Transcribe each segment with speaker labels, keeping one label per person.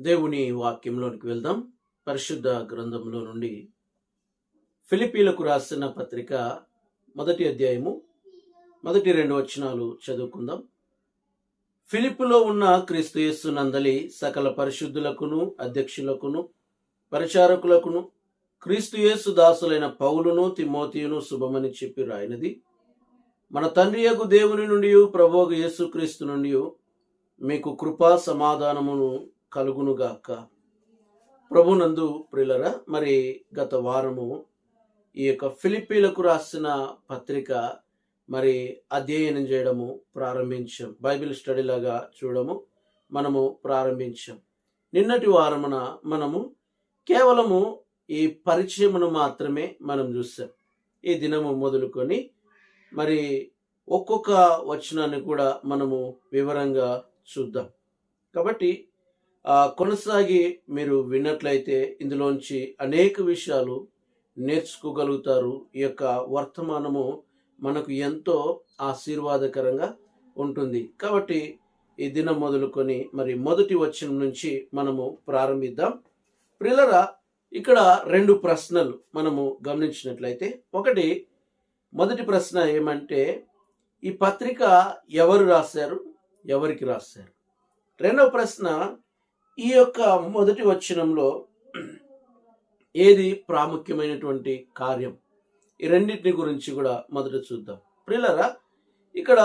Speaker 1: దేవుని వాక్యంలోనికి వెళ్దాం. పరిశుద్ధ గ్రంథంలో నుండి ఫిలిప్పీలకు రాసిన పత్రిక 1వ అధ్యాయము 1-2 వచనాలు చదువుకుందాం. ఫిలిప్పులో ఉన్న క్రీస్తు యేసు నందలి సకల పరిశుద్ధులకును అధ్యక్షులకును పరిచారకులకును క్రీస్తు యేసు దాసులైన పౌలును తిమోతియును శుభమని చెప్పి రాయినది. మన తండ్రియగు దేవుని నుండి ప్రభువు యేసు క్రీస్తు నుండి మీకు కృపా సమాధానమును కలుగునుగాక. ప్రభునందు ప్రియులరా, మరి గత వారము ఈ యొక్క ఫిలిప్పీలకు రాసిన పత్రిక మరి అధ్యయనం చేయడము ప్రారంభించాం. బైబిల్ స్టడీ లాగా మనము ప్రారంభించాం. నిన్నటి వారమున మనము కేవలము ఈ పరిచయమును మాత్రమే మనం చూసాం. ఈ దినము మొదలుకొని మరి ఒక్కొక్క వచనాన్ని కూడా మనము వివరంగా చూద్దాం. కాబట్టి కొనసాగి మీరు విన్నట్లయితే ఇందులోంచి అనేక విషయాలు నేర్చుకోగలుగుతారు. ఈ యొక్క వర్తమానము మనకు ఎంతో ఆశీర్వాదకరంగా ఉంటుంది. కాబట్టి ఈ దినం మొదలుకొని మరి మొదటి వచనం నుంచి మనము ప్రారంభిద్దాం. ప్రియులరా, ఇక్కడ 2 ప్రశ్నలు మనము గమనించినట్లయితే, మొదటి ప్రశ్న ఏమంటే, ఈ పత్రిక ఎవరు రాశారు, ఎవరికి రాశారు? రెండవ ప్రశ్న, ఈ యొక్క మొదటి వచనంలో ఏది ప్రాముఖ్యమైనటువంటి కార్యం? ఈ రెండింటిని గురించి కూడా మొదట చూద్దాం. ప్రియులారా, ఇక్కడ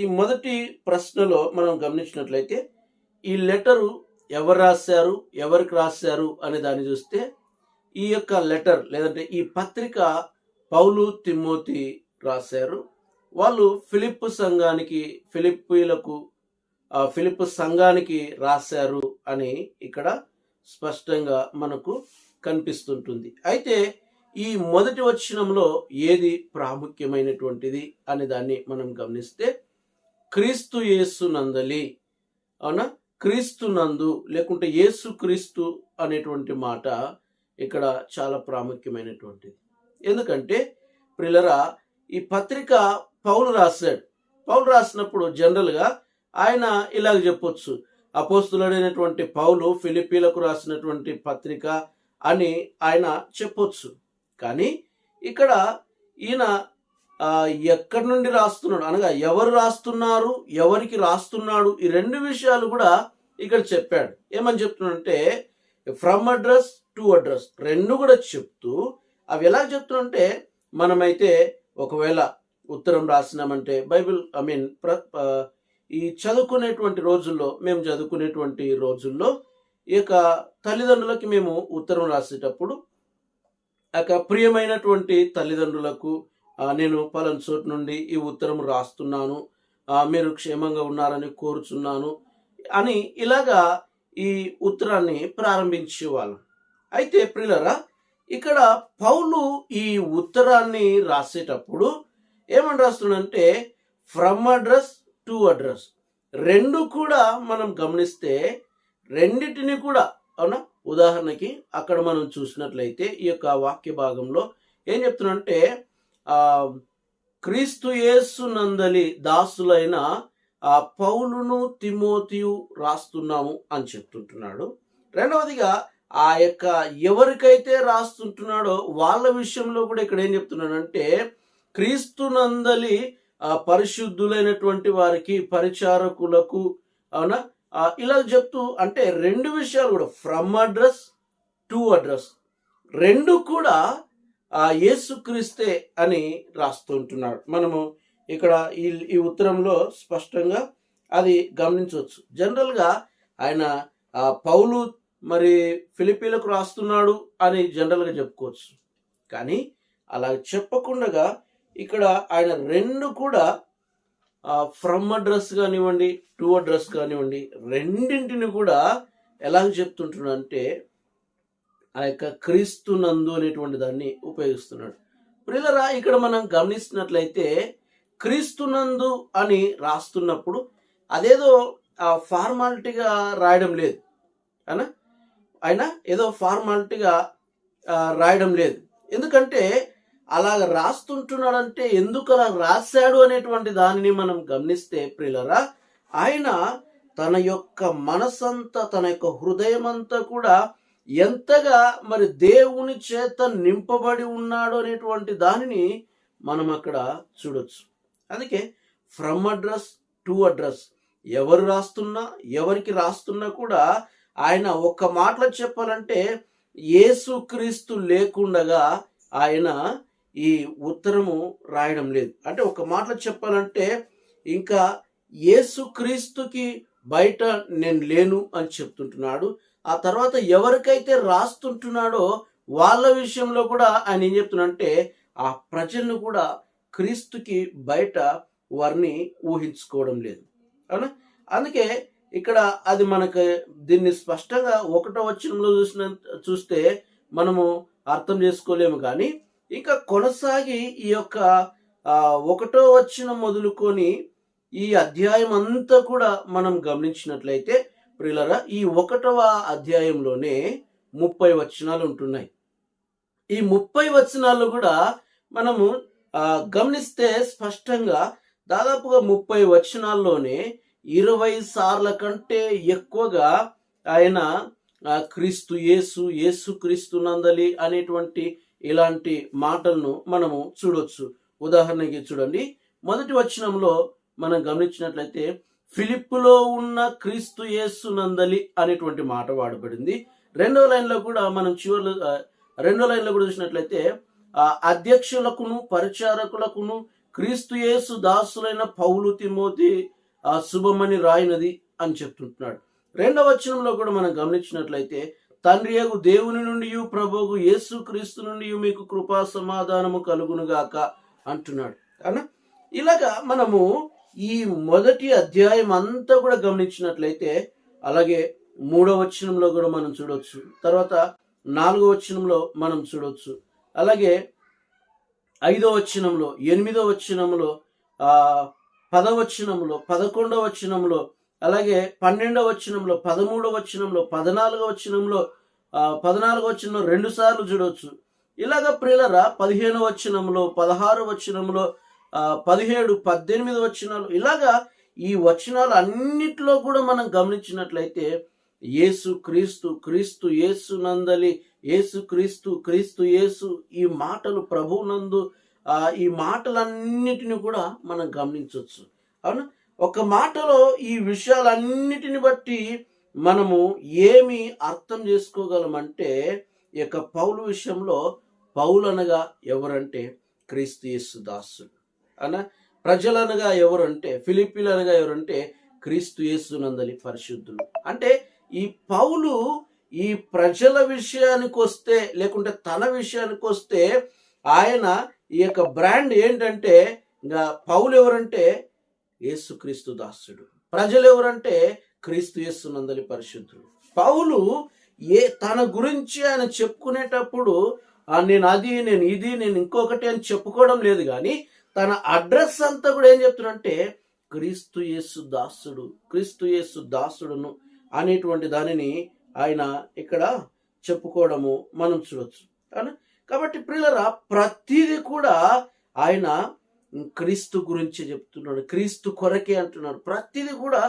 Speaker 1: ఈ మొదటి ప్రశ్నలో మనం గమనించినట్లయితే ఈ లెటరు ఎవరు రాశారు, ఎవరికి రాశారు అనే దాన్ని చూస్తే, ఈ యొక్క లెటర్ లేదంటే ఈ పత్రిక పౌలు తిమోతి రాశారు. వాళ్ళు ఫిలిప్పు సంఘానికి రాశారు అని ఇక్కడ స్పష్టంగా మనకు కనిపిస్తుంటుంది. అయితే ఈ మొదటి వచనంలో ఏది ప్రాముఖ్యమైనటువంటిది అనే దాన్ని మనం గమనిస్తే, క్రీస్తు యేసు నందలి, అవునా, క్రీస్తు నందు లేకుంటే యేసు క్రీస్తు అనేటువంటి మాట ఇక్కడ చాలా ప్రాముఖ్యమైనటువంటిది. ఎందుకంటే ప్రియులరా, ఈ పత్రిక పౌలు రాశాడు. పౌలు రాసినప్పుడు జనరల్గా ఆయన ఇలాగ చెప్పొచ్చు, అపోస్తులుడైనటువంటి పౌలు ఫిలిప్పీలకు రాసినటువంటి పత్రిక అని ఆయన చెప్పొచ్చు. కానీ ఇక్కడ ఈయన ఎక్కడి నుండి రాస్తున్నాడు అనగా ఎవరు రాస్తున్నారు, ఎవరికి రాస్తున్నాడు, ఈ 2 విషయాలు కూడా ఇక్కడ చెప్పాడు. ఏమని చెప్తున్నాడంటే, ఫ్రమ్ అడ్రస్ టు అడ్రస్ 2 కూడా చెప్తూ, అవి ఎలా చెప్తున్నాడంటే, మనమైతే ఒకవేళ ఉత్తరం రాసినామంటే ఈ చదువుకునేటువంటి రోజుల్లో, మేము చదువుకునేటువంటి రోజుల్లో ఈ యొక్క తల్లిదండ్రులకి మేము ఉత్తరం రాసేటప్పుడు, ప్రియమైనటువంటి తల్లిదండ్రులకు నేను పలానా చోటు నుండి ఈ ఉత్తరం రాస్తున్నాను, మీరు క్షేమంగా ఉన్నారని కోరుచున్నాను అని ఇలాగా ఈ ఉత్తరాన్ని ప్రారంభించేవాళ్ళం. అయితే ప్రియులరా, ఇక్కడ పౌలు ఈ ఉత్తరాన్ని రాసేటప్పుడు ఏమని రాస్తున్నాడంటే, ఫ్రమ్ అడ్రస్ టు అడ్రస్ 2 కూడా మనం గమనిస్తే, రెండిటిని కూడా, అవునా, ఉదాహరణకి అక్కడ మనం చూసినట్లయితే ఈ యొక్క వాక్య భాగంలో ఏం చెప్తున్నాడంటే, క్రీస్తు యేసు నందలి దాసులైన పౌలును తిమోతియు రాస్తున్నాము అని చెప్తుంటున్నాడు. రెండవదిగా ఆ యొక్క ఎవరికైతే రాస్తుంటున్నాడో వాళ్ళ విషయంలో కూడా ఇక్కడ ఏం చెప్తున్నాడంటే, క్రీస్తు నందలి పరిశుద్ధులైనటువంటి వారికి, పరిచారకులకు, అవునా, ఇలా చెప్తూ, అంటే 2 విషయాలు కూడా ఫ్రమ్ అడ్రస్ టు అడ్రస్ 2 కూడా యేసుక్రీస్తే అని రాస్తుంటున్నాడు. మనము ఇక్కడ ఈ ఉత్తరంలో స్పష్టంగా అది గమనించవచ్చు. జనరల్గా ఆయన పౌలు మరి ఫిలిప్పీలకు రాస్తున్నాడు అని జనరల్గా చెప్పుకోవచ్చు. కానీ అలా చెప్పకుండా ఇక్కడ ఆయన 2 కూడా ఫ్రమ్ అడ్రస్ కానివ్వండి, టు అడ్రస్ కానివ్వండి, రెండింటిని కూడా ఎలా చెప్తుంటున్నాడంటే, ఆ యొక్క క్రీస్తు నందు అనేటువంటి దాన్ని ఉపయోగిస్తున్నాడు. ప్రియులరా, ఇక్కడ మనం గమనిస్తున్నట్లయితే క్రీస్తు నందు అని రాస్తున్నప్పుడు అదేదో ఫార్మాలిటీగా రాయడం లేదు. ఆయన ఏదో ఫార్మాలిటీగా రాయడం లేదు. ఎందుకంటే అలాగ రాస్తుంటున్నాడంటే ఎందుకు అలా రాశాడు అనేటువంటి దానిని మనం గమనిస్తే ప్రియులరా, ఆయన తన యొక్క మనసంతా, తన యొక్క హృదయం అంతా కూడా ఎంతగా మరి దేవుని చేత నింపబడి ఉన్నాడు అనేటువంటి దానిని మనం అక్కడ చూడొచ్చు. అందుకే ఫ్రమ్ అడ్రస్ టు అడ్రస్, ఎవరు రాస్తున్నా, ఎవరికి రాస్తున్నా కూడా ఆయన ఒక్క మాటలో చెప్పాలంటే యేసుక్రీస్తు లేకుండగా ఆయన ఈ ఉత్తరము రాయడం లేదు. అంటే ఒక మాటలో చెప్పాలంటే ఇంకా యేసుక్రీస్తుకి బయట నేను లేను అని చెప్తుంటున్నాడు. ఆ తర్వాత ఎవరికైతే రాస్తుంటున్నాడో వాళ్ళ విషయంలో కూడా ఆయన ఏం చెప్తున్నాడంటే ఆ ప్రజలను కూడా క్రీస్తుకి బయట వారిని ఊహించుకోవడం లేదు. అవునా? అందుకే ఇక్కడ అది మనకు దీన్ని స్పష్టంగా 1వ వచనంలో చూస్తే మనము అర్థం చేసుకోలేము. కానీ ఇంకా కొనసాగి ఈ యొక్క 1వ వచనం మొదలుకొని ఈ అధ్యాయం అంతా కూడా మనం గమనించినట్లయితే ప్రియులారా, ఈ 1వ అధ్యాయంలోనే 30 వచనాలు ఉంటున్నాయి. ఈ 30 వచనాలు కూడా మనము గమనిస్తే స్పష్టంగా దాదాపుగా 30 వచనాల్లోనే 20 సార్ల కంటే ఎక్కువగా ఆయన క్రీస్తు యేసు, యేసు క్రీస్తు నందలి అనేటువంటి ఇలాంటి మాటలను మనము చూడొచ్చు. ఉదాహరణకి చూడండి, మొదటి వచనంలో మనం గమనించినట్లయితే ఫిలిప్పులో ఉన్న క్రీస్తు యేసు నందలి అనేటువంటి మాట వాడబడింది. రెండవ లైన్లో కూడా మనం రెండో లైన్లో కూడా చూసినట్లయితే అధ్యక్షులకును పరిచారకులకును క్రీస్తు యేసు దాసులైన పౌలు తిమోతి శుభమని రాయినది అని చెప్తుంటున్నాడు. రెండవ వచనంలో కూడా మనం గమనించినట్లయితే తండ్రియగు దేవుని నుండి ప్రభువు యేసు క్రీస్తు నుండి మీకు కృపా సమాధానము కలుగునుగాక అంటున్నాడు. అవునా? ఇలాగా మనము ఈ మొదటి అధ్యాయం అంతా కూడా గమనించినట్లయితే అలాగే 3వ వచనంలో కూడా మనం చూడొచ్చు, తర్వాత 4వ వచనంలో మనం చూడొచ్చు, అలాగే 5వ వచనంలో, 8వ వచనంలో, 10వ వచనంలో, 11వ వచనంలో, అలాగే 12వ వచనంలో, 13వ వచనంలో, 14వ వచనంలో, 14వ వచనంలో 2 సార్లు చూడవచ్చు. ఇలాగ ప్రియులరా 15వ వచనంలో, 16వ వచనంలో, 17, 18 వచనాలు, ఇలాగా ఈ వచనాలు అన్నిట్లో కూడా మనం గమనించినట్లయితే యేసు క్రీస్తు, క్రీస్తు యేసు నందలి, యేసు క్రీస్తు, క్రీస్తు యేసు, ఈ మాటలు ప్రభువునందు, ఈ మాటలన్నిటిని కూడా మనం గమనించవచ్చు. అవునా? ఒక మాటలో ఈ విషయాలన్నిటిని బట్టి మనము ఏమి అర్థం చేసుకోగలమంటే ఈ యొక్క పౌలు విషయంలో పౌలు అనగా ఎవరంటే క్రీస్తు యేసు దాసుడు. అనా ప్రజలనగా ఎవరంటే ఫిలిప్పీలు అనగా ఎవరంటే క్రీస్తు యేసు నందలి పరిశుద్ధులు. అంటే ఈ పౌలు ఈ ప్రజల విషయానికి వస్తే, లేకుంటే తన విషయానికి వస్తే ఆయన ఈ యొక్క బ్రాండ్ ఏంటంటే ఇంకా పౌలు ఎవరంటే యేసుక్రీస్తు దాసుడు, ప్రజలు ఎవరంటే క్రీస్తు యేసు నందలి పరిశుద్ధుడు. పౌలు తన గురించి ఆయన చెప్పుకునేటప్పుడు నేను అది, నేను ఇది, నేను ఇంకొకటి అని చెప్పుకోవడం లేదు. కానీ తన అడ్రస్ అంతా కూడా ఏం చెప్తున్నాడంటే క్రీస్తు యేసు దాసుడు, క్రీస్తు యేసు దాసుడును అనేటువంటి దానిని ఆయన ఇక్కడ చెప్పుకోవడము మనం చూడొచ్చు. కాబట్టి ప్రియులారా, ప్రతిదీ కూడా ఆయన క్రీస్తు గురించి చెప్తున్నాడు, క్రీస్తు కొరకే అంటున్నాడు. ప్రతిదీ కూడా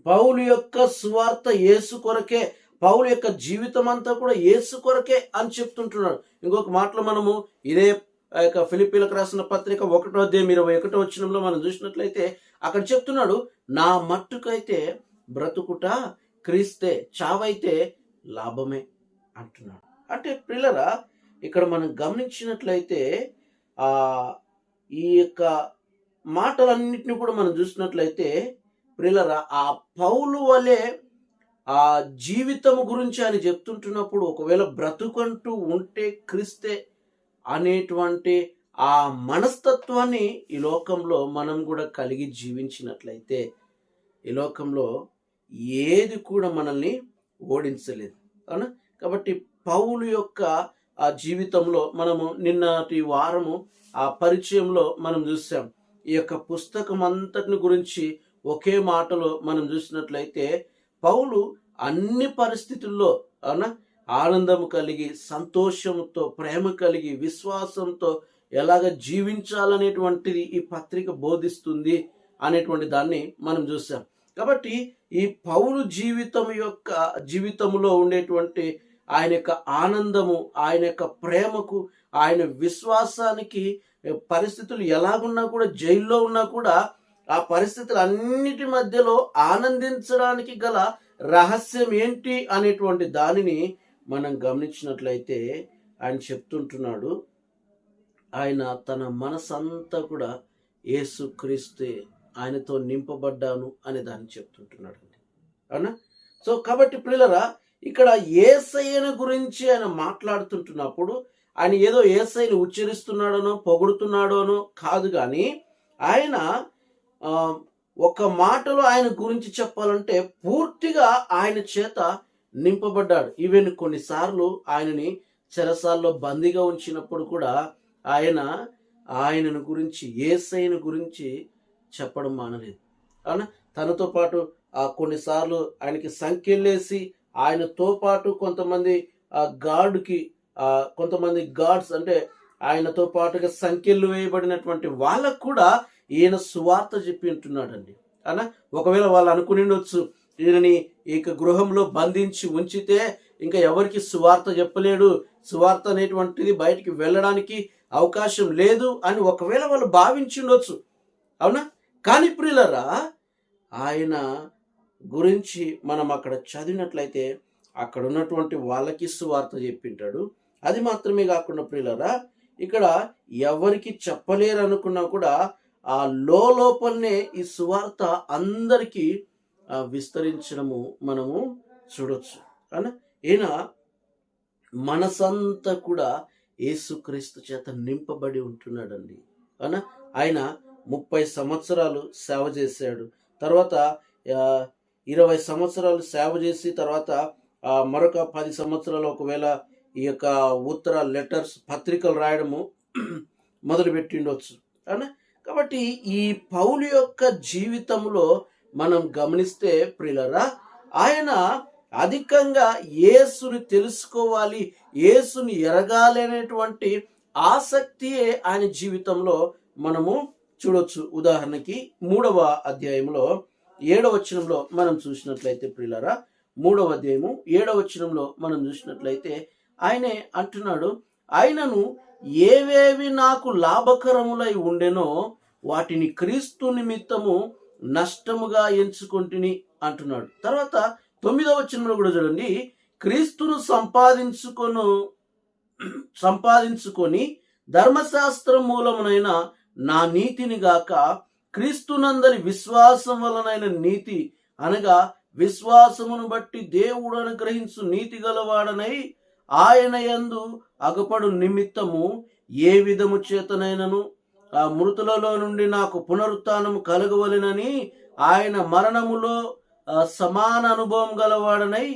Speaker 1: పౌలు యొక్క సువార్త యేసు కొరకే, పౌలు యొక్క జీవితం అంతా కూడా యేసు కొరకే అని చెప్తుంటున్నాడు. ఇంకొక మాటలో మనము ఇదే యొక్క ఫిలిప్పీలకు రాసిన పత్రిక 1వ అధ్యాయం 21వ వచనంలో మనం చూసినట్లయితే అక్కడ చెప్తున్నాడు, నా మట్టుకైతే బ్రతుకుట క్రీస్తే, చావైతే లాభమే అంటున్నాడు. అంటే ప్రియులారా, ఇక్కడ మనం గమనించినట్లయితే ఈ యొక్క మాటలన్నిటిని కూడా మనం చూసినట్లయితే ప్రియులారా, ఆ పౌలు వలె ఆ జీవితం గురించి ఆయన చెప్తుంటున్నప్పుడు ఒకవేళ బ్రతుకంటూ ఉంటే క్రీస్తే అనేటువంటి ఆ మనస్తత్వాన్ని ఈ లోకంలో మనం కూడా కలిగి జీవించినట్లయితే ఈ లోకంలో ఏది కూడా మనల్ని ఓడించలేదు. అవునా? కాబట్టి పౌలు యొక్క ఆ జీవితంలో మనము నిన్నటి వారము ఆ పరిచయంలో మనం చూసాం. ఈ యొక్క పుస్తకం అంతటిని గురించి ఒకే మాటలో మనం చూసినట్లయితే పౌలు అన్ని పరిస్థితుల్లో ఆనందము కలిగి, సంతోషంతో, ప్రేమ కలిగి, విశ్వాసంతో ఎలాగ జీవించాలనేటువంటిది ఈ పత్రిక బోధిస్తుంది అనేటువంటి దాన్ని మనం చూసాం. కాబట్టి ఈ పౌలు జీవితంలో ఉండేటువంటి ఆయన యొక్క ఆనందము, ఆయన యొక్క ప్రేమకు, ఆయన విశ్వాసానికి పరిస్థితులు ఎలాగున్నా కూడా, జైల్లో ఉన్నా కూడా ఆ పరిస్థితులు అన్నిటి మధ్యలో ఆనందించడానికి గల రహస్యం ఏంటి అనేటువంటి దానిని మనం గమనించినట్లయితే ఆయన చెప్తుంటున్నాడు, ఆయన తన మనసంతా కూడా యేసుక్రీస్తే, ఆయనతో నింపబడ్డాను అనే దాన్ని చెప్తుంటున్నాడు అండి. అవునా? సో కాబట్టి ప్రియులరా, ఇక్కడ యేసయ్యను గురించి ఆయన మాట్లాడుతుంటున్నప్పుడు ఆయన ఏదో యేసయ్యను ఉచ్చరిస్తున్నాడనో పొగుడుతున్నాడోనో కాదు, కానీ ఆయన ఒక మాటలో ఆయన గురించి చెప్పాలంటే పూర్తిగా ఆయన చేత నింపబడ్డాడు. ఈవెన్ కొన్నిసార్లు ఆయనని చెరసాల్లో బందీగా ఉంచినప్పుడు కూడా ఆయనను గురించి, యేసయ్యను గురించి చెప్పడం మానలేదు. అవునా? తనతో పాటు కొన్నిసార్లు ఆయనకి సంఖ్యలేసి, ఆయనతో పాటు కొంతమంది కొంతమంది గార్డ్స్, అంటే ఆయనతో పాటుగా సంఖ్యలు వేయబడినటువంటి వాళ్ళకు కూడా ఈయన సువార్త చెప్పి ఉంటున్నాడండి. అనా ఒకవేళ వాళ్ళు అనుకుని ఉండొచ్చు, ఈయనని ఇక గృహంలో బంధించి ఉంచితే ఇంకా ఎవరికి సువార్త చెప్పలేడు, సువార్త అనేటువంటిది బయటికి వెళ్ళడానికి అవకాశం లేదు అని ఒకవేళ వాళ్ళు భావించి ఉండొచ్చు. అవునా? కానీ ప్రియులరా, ఆయన గురించి మనం అక్కడ చదివినట్లయితే అక్కడ ఉన్నటువంటి వాళ్ళకి సువార్త చెప్పింటాడు. అది మాత్రమే కాకుండా ప్రియులరా, ఇక్కడ ఎవరికి చెప్పలేరు అనుకున్నా కూడా ఆ లోపలనే ఈ సువార్త అందరికీ విస్తరించడము మనము చూడొచ్చు. అవునా? ఈయన మనసంతా కూడా యేసుక్రీస్తు చేత నింపబడి ఉంటున్నాడండి. అవునా? ఆయన 30 సంవత్సరాలు సేవ చేశాడు. తర్వాత 20 సంవత్సరాలు సేవ చేసి తర్వాత మరొక 10 సంవత్సరాలు ఒకవేళ ఈ యొక్క ఉత్తర లెటర్స్, పత్రికలు రాయడము మొదలుపెట్టిండొచ్చు. అవునా? కాబట్టి ఈ పౌలు యొక్క జీవితంలో మనం గమనిస్తే ప్రియులరా, ఆయన అధికంగా యేసుని తెలుసుకోవాలి, యేసుని ఎరగాలి అనేటువంటి ఆసక్తియే ఆయన జీవితంలో మనము చూడొచ్చు. ఉదాహరణకి 3వ అధ్యాయంలో 7వ వచనంలో మనం చూసినట్లయితే ప్రియులరా, 3వ అధ్యాయము 7వ వచనంలో మనం చూసినట్లయితే ఆయనే అంటున్నాడు, ఆయనను ఏవేవి నాకు లాభకరములై ఉండెనో వాటిని క్రీస్తు నిమిత్తము నష్టముగా ఎంచుకొంటిని అంటున్నాడు. తర్వాత 9వ వచనంలో కూడా చూడండి, క్రీస్తును సంపాదించుకొని ధర్మశాస్త్రం మూలమునైన నా నీతిని గాక క్రీస్తునందలి విశ్వాసం వలనైన నీతి, అనగా విశ్వాసమును బట్టి దేవుడు అనుగ్రహించు నీతి గలవాడనై ఆయన యందు అగపడు నిమిత్తము ఏ విధము చేతనైనను ఆ మృతులలో నుండి నాకు పునరుత్థానము కలగవలెనని ఆయన మరణములో సమాన అనుభవం గలవాడనై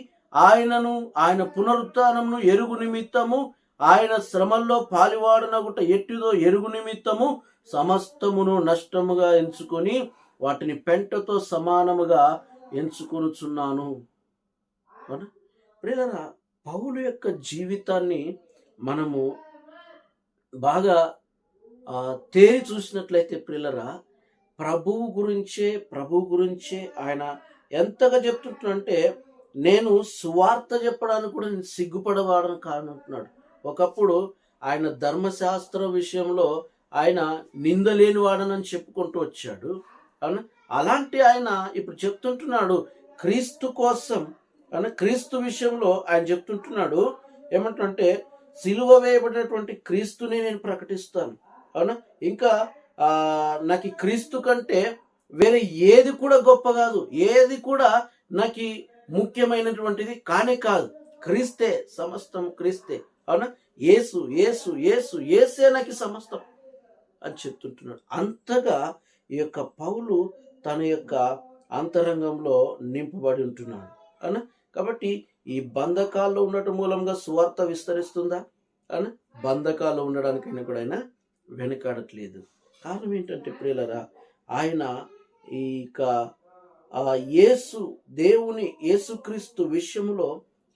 Speaker 1: ఆయన పునరుత్థానమును ఎరుగు నిమిత్తము, ఆయన శ్రమల్లో పాలివాడనగుట ఎట్టిదో ఎరుగు నిమిత్తము సమస్తమును నష్టముగా ఎంచుకొని వాటిని పెంటతో సమానముగా ఎంచుకొనుచున్నాను. ప్రియులారా, పౌలు యొక్క జీవితాన్ని మనము బాగా తేరి చూసినట్లయితే ప్రియులారా, ప్రభువు గురించే ఆయన ఎంతగా చెప్తుంటున్నంటే, నేను సువార్త చెప్పడానికి కూడా నేను సిగ్గుపడవాడని కానంటున్నాడు. ఒకప్పుడు ఆయన ధర్మశాస్త్ర విషయంలో ఆయన నిందలేని వాడనని చెప్పుకుంటూ వచ్చాడు. అవునా? అలాంటి ఆయన ఇప్పుడు చెప్తుంటున్నాడు క్రీస్తు కోసం. అవునా? క్రీస్తు విషయంలో ఆయన చెప్తుంటున్నాడు ఏమంటే, సిలువ వేయబడినటువంటి క్రీస్తుని నేను ప్రకటిస్తాను. అవునా? ఇంకా నాకు క్రీస్తు కంటే వేరే ఏది కూడా గొప్ప కాదు, ఏది కూడా నాకు ముఖ్యమైనటువంటిది కానే కాదు. క్రీస్తే సమస్తం, క్రీస్తే. అవునా? యేసు యేసు యేసు యేసే నాకు సమస్తం అని చెప్తుంటున్నాడు. అంతగా ఈ యొక్క పౌలు తన యొక్క అంతరంగంలో నింపబడి ఉంటున్నాడు. అవునా? కాబట్టి ఈ బంధకాల్లో ఉండటం మూలంగా సువార్త విస్తరిస్తుందా? అవునా? బంధకాల్లో ఉండడానికైనా కూడా ఆయన వెనకాడట్లేదు. కారణం ఏంటంటే ప్రియులరా, ఆయన ఇక యేసుక్రీస్తు విషయంలో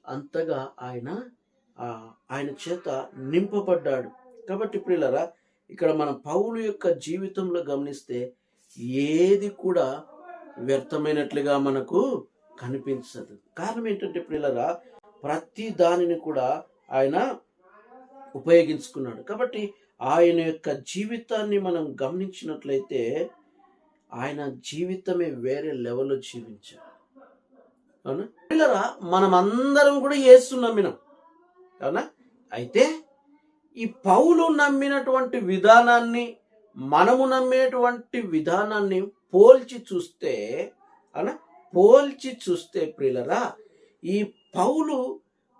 Speaker 1: అంతగా ఆయన చేత నింపబడ్డాడు. కాబట్టి ప్రియులరా, ఇక్కడ మనం పౌలు యొక్క జీవితంలో గమనిస్తే ఏది కూడా వ్యర్థమైనట్లుగా మనకు కనిపించదు. కారణం ఏంటంటే ప్రియులారా, ప్రతి దానిని కూడా ఆయన ఉపయోగించుకున్నాడు. కాబట్టి ఆయన యొక్క జీవితాన్ని మనం గమనించినట్లయితే ఆయన జీవితమే వేరే లెవెల్లో జీవించాడు. అవునా పిల్లరా, మనం అందరం కూడా యేసు నమ్మినాం. అవునా? అయితే ఈ పౌలు నమ్మినటువంటి విధానాన్ని మనము నమ్మేటువంటి విధానాన్ని పోల్చి చూస్తే, అవునా, పోల్చి చూస్తే ప్రియులరా, ఈ పౌలు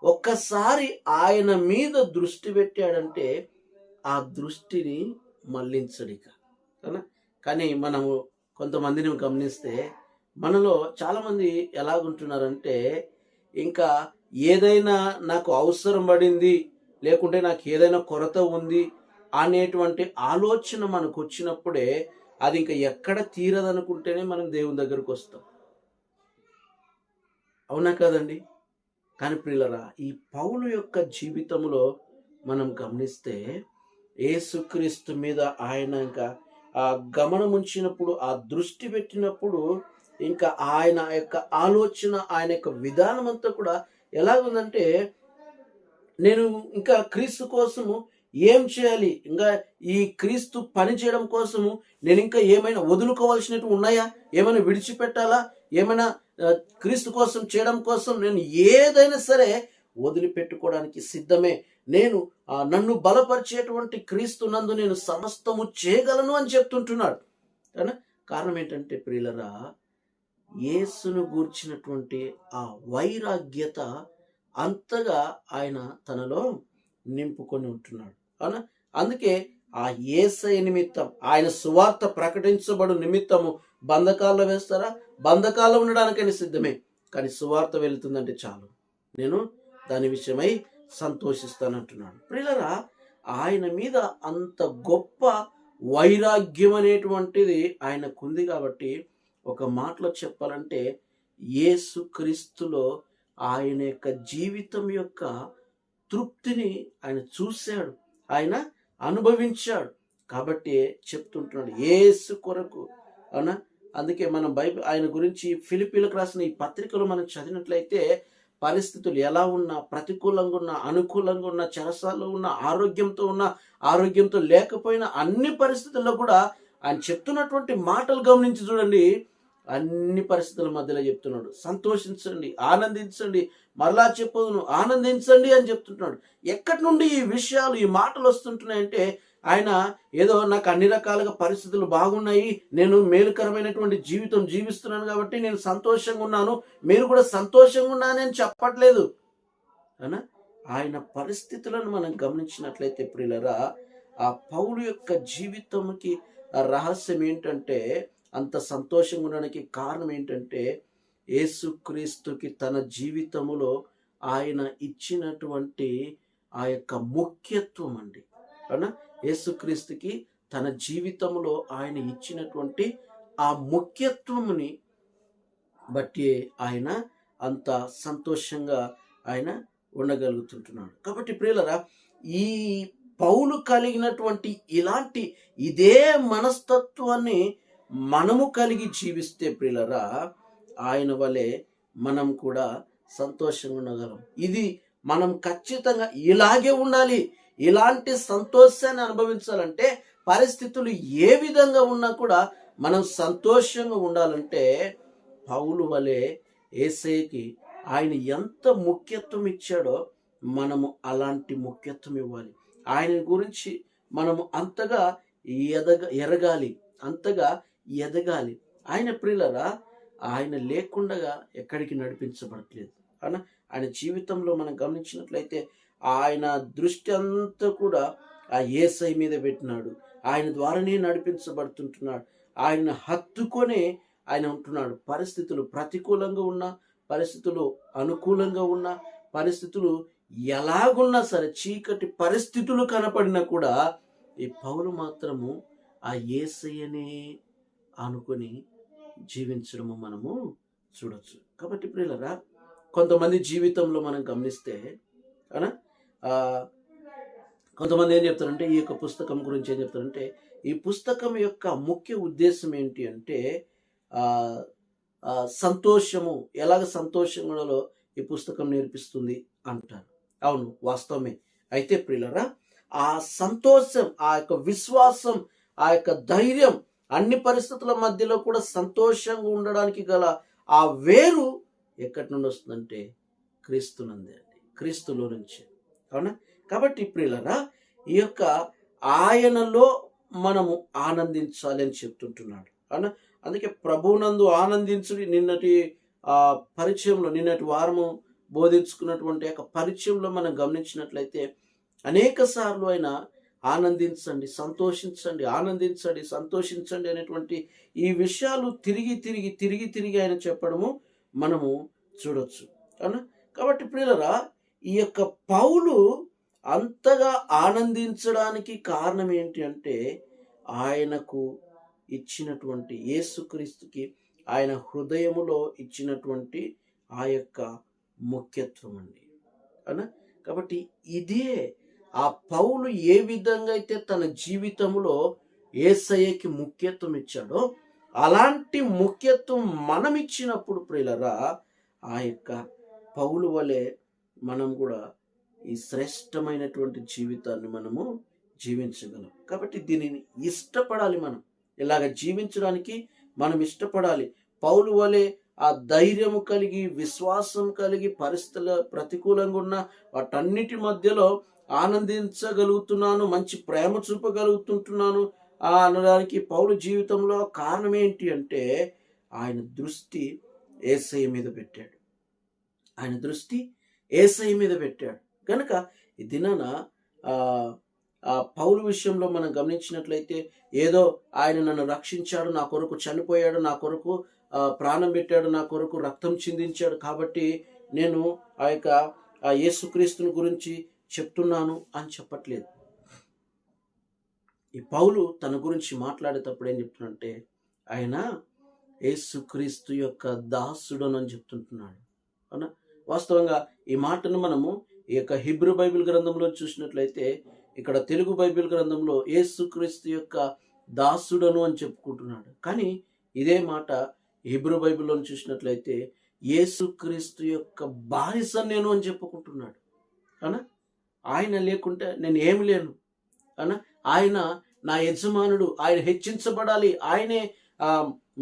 Speaker 1: ఒక్కసారి ఆయన మీద దృష్టి పెట్టాడంటే ఆ దృష్టిని మళ్లించడిక. అవునా? కానీ మనము కొంతమందిని గమనిస్తే మనలో చాలామంది ఎలాగుంటున్నారంటే, ఇంకా ఏదైనా నాకు అవసరం పడింది, లేకుంటే నాకు ఏదైనా కొరత ఉంది అనేటువంటి ఆలోచన మనకు వచ్చినప్పుడే అది ఇంకా ఎక్కడ తీరదనుకుంటేనే మనం దేవుని దగ్గరకు వస్తాం. అవునా కదండి? కానీ ప్రియులరా, ఈ పౌలు యొక్క జీవితంలో మనం గమనిస్తే యేసుక్రీస్తు మీద ఆయన ఇంకా ఆ గమనం ఉంచినప్పుడు, ఆ దృష్టి పెట్టినప్పుడు, ఇంకా ఆయన యొక్క ఆలోచన, ఆయన యొక్క విధానం అంతా కూడా ఎలాగుందంటే, నేను ఇంకా క్రీస్తు కోసము ఏం చేయాలి, ఇంకా ఈ క్రీస్తు పని చేయడం కోసము నేను ఇంకా ఏమైనా వదులుకోవాల్సినవి ఉన్నాయా, ఏమైనా విడిచిపెట్టాలా, ఏమైనా క్రీస్తు కోసం చేయడం కోసం నేను ఏదైనా సరే వదిలిపెట్టుకోవడానికి సిద్ధమే. నేను నన్ను బలపరిచేటువంటి క్రీస్తు నందు నేను సమస్తము చేయగలను అని చెప్తుంటున్నాడు. కానీ కారణం ఏంటంటే ప్రియులరా, యేసును గూర్చినటువంటి ఆ వైరాగ్యత అంతగా ఆయన తనలో నింపుకొని ఉంటున్నాడు. అవునా? అందుకే ఆ యేసయ్య నిమిత్తం, ఆయన సువార్త ప్రకటించబడు నిమిత్తము బంధకాల్లో వేస్తారా, బంధకాల్లో ఉండడానికైనా సిద్ధమే. కానీ సువార్త వెళుతుందంటే చాలు, నేను దాని విషయమై సంతోషిస్తానంటున్నాడు. ప్రియులరా, ఆయన మీద అంత గొప్ప వైరాగ్యం అనేటువంటిది ఆయనకుంది. కాబట్టి ఒక మాటలో చెప్పాలంటే యేసు క్రీస్తులో ఆయన యొక్క జీవితం యొక్క తృప్తిని ఆయన చూశాడు, ఆయన అనుభవించాడు. కాబట్టి చెప్తుంటున్నాడు యేసు కొరకు. అవునా? అందుకే మనం బైబిల్ ఆయన గురించి ఫిలిప్పీలకు రాసిన ఈ పత్రికలు మనం చదివినట్లయితే పరిస్థితులు ఎలా ఉన్నా, ప్రతికూలంగా ఉన్నా, అనుకూలంగా ఉన్న, చెరసాల్లో ఉన్న, ఆరోగ్యంతో ఉన్న, ఆరోగ్యంతో లేకపోయినా, అన్ని పరిస్థితుల్లో కూడా ఆయన చెప్తున్నటువంటి మాటలు గమనించి చూడండి. అన్ని పరిస్థితుల మధ్యలో చెప్తున్నాడు, సంతోషించండి, ఆనందించండి, మరలా చెప్పదును ఆనందించండి అని చెప్తుంటున్నాడు. ఎక్కడి నుండి ఈ విషయాలు, ఈ మాటలు వస్తుంటున్నాయంటే, ఆయన ఏదో నాకు అన్ని రకాలుగా పరిస్థితులు బాగున్నాయి, నేను మేలుకరమైనటువంటి జీవితం జీవిస్తున్నాను కాబట్టి నేను సంతోషంగా ఉన్నాను, మీరు కూడా సంతోషంగా ఉన్నానని చెప్పట్లేదు. అవునా? ఆయన పరిస్థితులను మనం గమనించినట్లయితే ప్రియులరా, ఆ పౌలు యొక్క జీవితంకి రహస్యం ఏంటంటే, అంత సంతోషంగా ఉండడానికి కారణం ఏంటంటే యేసుక్రీస్తుకి తన జీవితములో ఆయన ఇచ్చినటువంటి ఆ యొక్క ముఖ్యత్వం అండి. అవునా? యేసుక్రీస్తుకి తన జీవితంలో ఆయన ఇచ్చినటువంటి ఆ ముఖ్యత్వముని బట్టి ఆయన అంత సంతోషంగా ఆయన ఉండగలుగుతుంటున్నాడు. కాబట్టి ప్రియులరా, ఈ పౌలు కలిగినటువంటి ఇలాంటి ఇదే మనస్తత్వాన్ని మనము కలిగి జీవిస్తే ప్రియులరా, ఆయన వలె మనం కూడా సంతోషంగా ఉండగలం. ఇది మనం ఖచ్చితంగా ఇలాగే ఉండాలి. ఇలాంటి సంతోషాన్ని అనుభవించాలంటే, పరిస్థితులు ఏ విధంగా ఉన్నా కూడా మనం సంతోషంగా ఉండాలంటే పౌలు వలె యేసయ్యకి ఆయన ఎంత ముఖ్యత్వం ఇచ్చాడో మనము అలాంటి ముఖ్యత్వం ఇవ్వాలి. ఆయన గురించి మనము అంతగా ఎరగాలి, అంతగా ఎదగాలి. ఆయన ప్రియులరా, ఆయన లేకుండా ఎక్కడికి నడిపించబడట్లేదు. అవునా? ఆయన జీవితంలో మనం గమనించినట్లయితే ఆయన దృష్టి అంతా కూడా ఆ యేసయ్య మీద పెట్టినాడు. ఆయన ద్వారానే నడిపించబడుతుంటున్నాడు. ఆయన హత్తుకొనే ఆయన ఉంటున్నాడు. పరిస్థితులు ప్రతికూలంగా ఉన్నా, పరిస్థితులు అనుకూలంగా ఉన్నా, పరిస్థితులు ఎలాగున్నా సరే, చీకటి పరిస్థితులు కనపడినా కూడా ఈ పౌలు మాత్రము ఆ యేసయ్యనే అనుకొని జీవించడము మనము చూడొచ్చు. కాబట్టి ప్రియులరా, కొంతమంది జీవితంలో మనం గమనిస్తే అవునా, కొంతమంది ఏం చెప్తారంటే, ఈ యొక్క పుస్తకం గురించి ఏం చెప్తారంటే, ఈ పుస్తకం యొక్క ముఖ్య ఉద్దేశం ఏంటి అంటే, సంతోషము ఎలాగ సంతోషంగా ఉండాలో ఈ పుస్తకం నేర్పిస్తుంది అంటారు. అవును, వాస్తవమే. అయితే ప్రియులరా, ఆ సంతోషం, ఆ యొక్క విశ్వాసం, ఆ యొక్క ధైర్యం, అన్ని పరిస్థితుల మధ్యలో కూడా సంతోషంగా ఉండడానికి గల ఆ వేరు ఎక్కడి నుండి వస్తుందంటే క్రీస్తునందే అండి, క్రీస్తులో నుంచి. అవునా? కాబట్టి ప్రియులరా, ఈ యొక్క ఆయనలో మనము ఆనందించాలి అని చెప్తుంటున్నాడు. అవునా? అందుకే ప్రభువునందు ఆనందించుడి. నిన్నటి వారము బోధించుకున్నటువంటి యొక్క పరిచయంలో మనం గమనించినట్లయితే అనేక సార్లు ఆయన ఆనందించండి, సంతోషించండి, ఆనందించండి, సంతోషించండి అనేటువంటి ఈ విషయాలు తిరిగి ఆయన చెప్పడము మనము చూడొచ్చు. అవునా? కాబట్టి ప్రియులరా, ఈ యొక్క పౌలు అంతగా ఆనందించడానికి కారణం ఏంటి అంటే ఆయనకు ఇచ్చినటువంటి, యేసుక్రీస్తుకి ఆయన హృదయములో ఇచ్చినటువంటి ఆ యొక్క ముఖ్యత్వం అండి. అవునా? కాబట్టి ఇదే ఆ పౌలు ఏ విధంగా అయితే తన జీవితంలో యేసయ్యకి ముఖ్యత్వం ఇచ్చాడో అలాంటి ముఖ్యత్వం మనం ఇచ్చినప్పుడు ప్రియులరా, ఆ యొక్క పౌలు వలె మనం కూడా ఈ శ్రేష్టమైనటువంటి జీవితాన్ని మనము జీవించగలం. కాబట్టి దీనిని ఇష్టపడాలి. మనం ఇలాగ జీవించడానికి మనం ఇష్టపడాలి. పౌలు వలె ఆ ధైర్యము కలిగి, విశ్వాసం కలిగి, పరిస్థితుల ప్రతికూలంగా ఉన్న వాటన్నిటి మధ్యలో ఆనందించగలుగుతున్నాను, మంచి ప్రేమ చూపగలుగుతుంటున్నాను అనడానికి పౌలు జీవితంలో కారణం ఏంటి అంటే ఆయన దృష్టి యేసయ్య మీద పెట్టాడు. ఆయన దృష్టి యేసయ్య మీద పెట్టాడు కనుక ఈ దినాన పౌలు విషయంలో మనం గమనించినట్లయితే ఏదో ఆయన నన్ను రక్షించాడు, నా కొరకు చనిపోయాడు, నా కొరకు ప్రాణం పెట్టాడు, నా కొరకు రక్తం చిందించాడు కాబట్టి నేను ఆ యొక్క యేసుక్రీస్తుని గురించి చెప్తున్నాను అని చెప్పట్లేదు. ఈ పౌలు తన గురించి మాట్లాడేటప్పుడు ఏం చెప్తున్నాడంటే ఆయన యేసుక్రీస్తు యొక్క దాసుడను అని చెప్తుంటున్నాడు. అవునా? వాస్తవంగా ఈ మాటను మనము ఈ యొక్క హిబ్రూ బైబిల్ గ్రంథంలో చూసినట్లయితే ఇక్కడ తెలుగు బైబిల్ గ్రంథంలో యేసుక్రీస్తు యొక్క దాసుడను అని చెప్పుకుంటున్నాడు. కానీ ఇదే మాట హిబ్రూ బైబిల్లో చూసినట్లయితే యేసుక్రీస్తు యొక్క బానిస నేను అని చెప్పుకుంటున్నాడు. అవునా? ఆయన లేకుంటే నేను ఏమి లేను. అవునా? ఆయన నా యజమానుడు, ఆయన హెచ్చించబడాలి, ఆయనే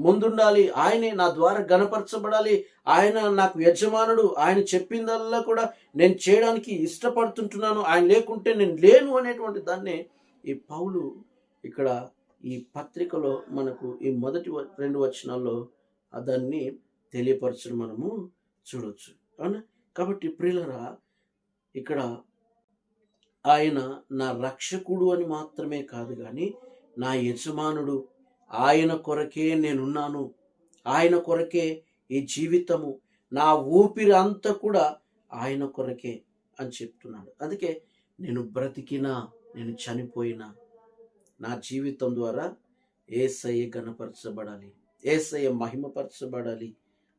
Speaker 1: ముందుండాలి, ఆయనే నా ద్వారా గణపరచబడాలి, ఆయన నాకు యజమానుడు, ఆయన చెప్పిందల్లా కూడా నేను చేయడానికి ఇష్టపడుతుంటున్నాను, ఆయన లేకుంటే నేను లేను అనేటువంటి దాన్ని ఈ పౌలు ఇక్కడ ఈ పత్రికలో మనకు ఈ మొదటి 2 వచనాల్లో దాన్ని తెలియపరచడం మనము చూడవచ్చు. అవునా? కాబట్టి ప్రియులరా, ఇక్కడ ఆయన నా రక్షకుడు అని మాత్రమే కాదు కానీ నా యజమానుడు, ఆయన కొరకే నేనున్నాను, ఆయన కొరకే ఈ జీవితము, నా ఊపిరి అంతా కూడా ఆయన కొరకే అని చెప్తున్నాడు. అందుకే నేను బ్రతికినా, నేను చనిపోయినా నా జీవితం ద్వారా యేసయ్య గణపరచబడాలి, యేసయ్య మహిమపరచబడాలి.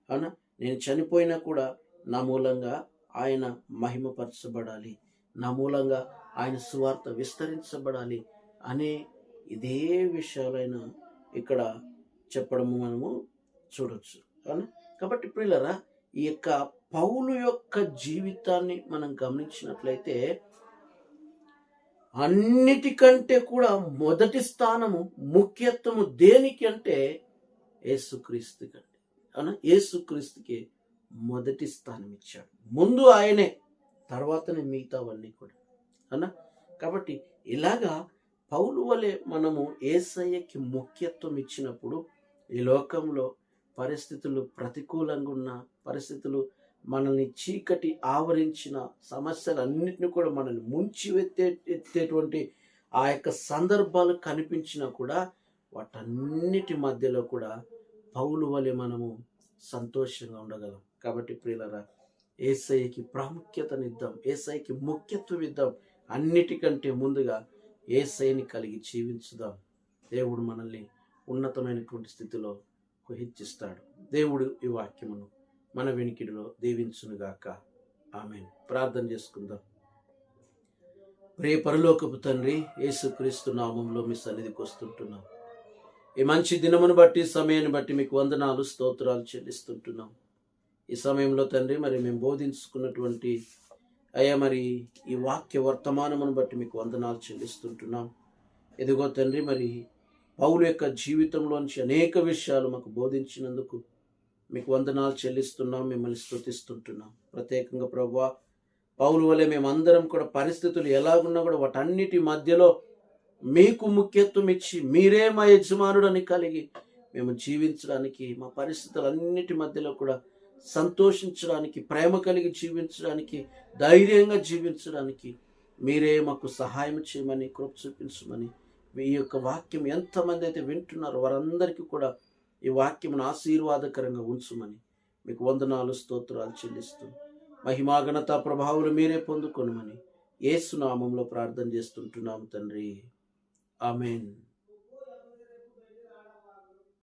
Speaker 1: అవునా? నేను చనిపోయినా కూడా నా మూలంగా ఆయన మహిమపరచబడాలి, నా మూలంగా ఆయన సువార్త విస్తరించబడాలి అనే ఇదే విషయాలైన ఇక్కడ చెప్పడము మనము చూడొచ్చు. అవునా? కాబట్టి ప్రియులరా, ఈ యొక్క పౌలు యొక్క జీవితాన్ని మనం గమనించినట్లయితే అన్నిటికంటే కూడా మొదటి స్థానము, ముఖ్యత్వము దేనికి అంటే యేసుక్రీస్తుకి. అవునా? యేసుక్రీస్తుకి మొదటి స్థానం ఇచ్చాడు. ముందు ఆయనే, తర్వాతనే మిగతావన్నీ కూడా. అవునా? కాబట్టి ఇలాగా పౌలు వలె మనము యేసయ్యకి ముఖ్యత్వం ఇచ్చినప్పుడు ఈ లోకంలో పరిస్థితులు ప్రతికూలంగా ఉన్న, పరిస్థితులు మనల్ని చీకటి ఆవరించిన సమస్యలన్నింటినీ కూడా మనల్ని ముంచి ఎత్తేటువంటి ఆ యొక్క సందర్భాలు కనిపించినా కూడా వాటన్నిటి మధ్యలో కూడా పౌలు వలె మనము సంతోషంగా ఉండగలం. కాబట్టి ప్రియులరా, యేసయ్యకి ప్రాముఖ్యతనిద్దాం, యేసయ్యకి ముఖ్యత్వం ఇద్దాం. అన్నిటికంటే ముందుగా యేసయ్యని కలిగి జీవించుదాం. దేవుడు మనల్ని ఉన్నతమైనటువంటి స్థితిలో హెచ్చిస్తాడు. దేవుడు ఈ వాక్యమును మన వెనికిడిలో దీవించునుగాక. ఆమేన్. ప్రార్థన చేసుకుందాం. ప్రియ పరలోకపు తండ్రి, యేసుక్రీస్తు నామంలో మీ సన్నిధికి వస్తుంటున్నాం. ఈ మంచి దినమును బట్టి సమయాన్ని బట్టి మీకు వందనాలు స్తోత్రాలు చెల్లిస్తుంటున్నాం. ఈ సమయంలో తండ్రి మరి మేము బోధించుకున్నటువంటి అయ్యా మరి ఈ వాక్య వర్తమానమును బట్టి మీకు వందనాలు చెల్లిస్తుంటున్నాం. ఎదుగో తండ్రి మరి పౌలు యొక్క జీవితంలోంచి అనేక విషయాలు మాకు బోధించినందుకు మీకు వందనాలు చెల్లిస్తున్నాం, మిమ్మల్ని స్తుతిస్తుంటున్నాం. ప్రత్యేకంగా ప్రభువా పౌలు వలె మేమందరం కూడా పరిస్థితులు ఎలాగున్నా కూడా వాటన్నిటి మధ్యలో మీకు ముఖ్యత్వం ఇచ్చి మీరే మా యజమానుడని కలిగి మేము జీవించడానికి, మా పరిస్థితులన్నిటి మధ్యలో కూడా సంతోషించడానికి, ప్రేమ కలిగి జీవించడానికి, ధైర్యంగా జీవించడానికి మీరే మాకు సహాయం చేయమని, కృప చూపించమని, ఈ యొక్క వాక్యం ఎంతమంది అయితే వింటున్నారో వారందరికీ కూడా ఈ వాక్యమును ఆశీర్వాదకరంగా ఉంచుమని మీకు వందనాలు స్తోత్రాలు చెల్లిస్తూ మహిమా ఘనత ప్రభావాలు మీరే పొందుకొనుమని యేసు నామములో ప్రార్థన చేస్తుంటున్నాము తండ్రి. ఆమేన్.